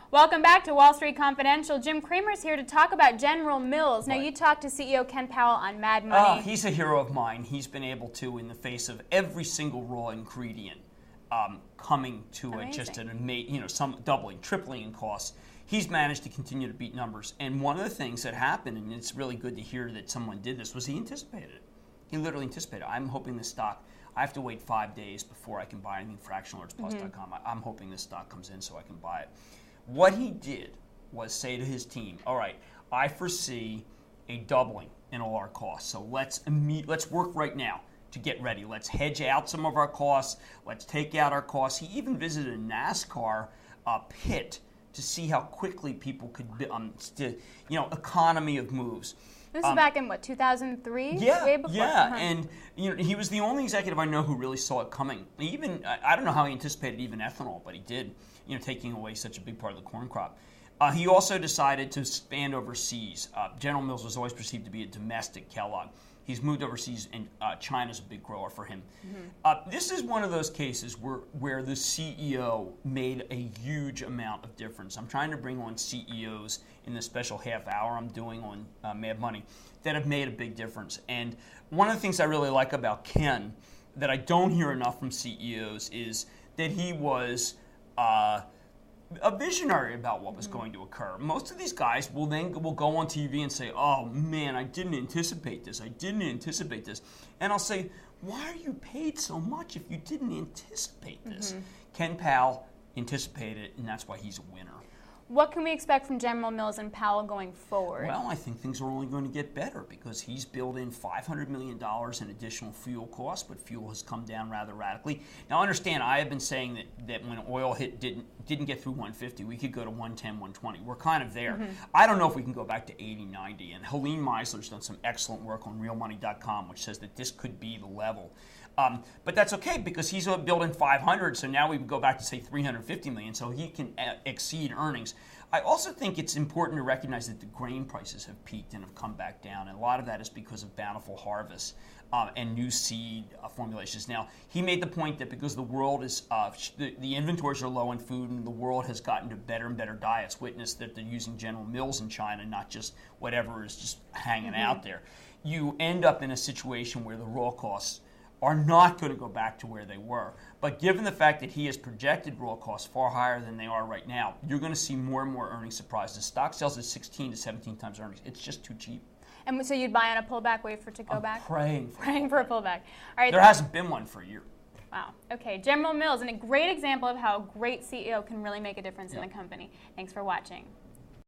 Welcome back to Wall Street Confidential. Jim Cramer's here to talk about General Mills. Now, you talked to CEO Ken Powell on Mad Money. He's a hero of mine. He's been able to, in the face of every single raw ingredient coming to just an amazing, some doubling, tripling in costs, he's managed to continue to beat numbers. And one of the things that happened, and it's really good to hear that someone did this, was he anticipated it. He literally anticipated it. I'm hoping this stock, I have to wait 5 days before I can buy anything fractionalalertsplus.com. I'm hoping this stock comes in so I can buy it. What he did was say to his team, all right, I foresee a doubling in all our costs. So let's work right now to get ready. Let's hedge out some of our costs. Let's take out our costs. He even visited a NASCAR pit to see how quickly people could, economy of moves. This is back in, 2003? Yeah, Way before. yeah, and he was the only executive I know who really saw it coming. Even, I don't know how he anticipated even ethanol, but he did, taking away such a big part of the corn crop. He also decided to expand overseas. General Mills was always perceived to be a domestic Kellogg. He's moved overseas, and China's a big grower for him. This is one of those cases where the CEO made a huge amount of difference. I'm trying to bring on CEOs in the special half hour I'm doing on Mad Money that have made a big difference. And one of the things I really like about Ken that I don't hear enough from CEOs is that he was a visionary about what was going to occur. Most of these guys will go on TV and say, oh man, I didn't anticipate this. I didn't anticipate this. And I'll say, why are you paid so much if you didn't anticipate this? Ken Powell anticipated it, and that's why he's a winner. What can we expect from General Mills and Powell going forward? Well, I think things are only going to get better because he's built in $500 million in additional fuel costs, but fuel has come down rather radically. Now, understand, I have been saying that when oil didn't get through 150, we could go to 110, 120. We're kind of there. I don't know if we can go back to 80, 90. And Helene Meisler's done some excellent work on realmoney.com, which says that this could be the level. But that's okay because he's built in 500, so now we can go back to, say, 350 million, so he can exceed earnings. I also think it's important to recognize that the grain prices have peaked and have come back down, and a lot of that is because of bountiful harvests and new seed formulations. Now, he made the point that because the world is, the inventories are low in food and the world has gotten to better and better diets, witness that they're using General Mills in China, not just whatever is just hanging out there. You end up in a situation where the raw costs are not going to go back to where they were. But given the fact that he has projected raw costs far higher than they are right now, you're going to see more and more earnings surprises. Stock sells at 16 to 17 times earnings. It's just too cheap. And so you'd buy on a pullback, wait for it to go back? Praying for a pullback. All right. There hasn't been one for a year. Wow. Okay. General Mills, and a great example of how a great CEO can really make a difference in the company. Thanks for watching.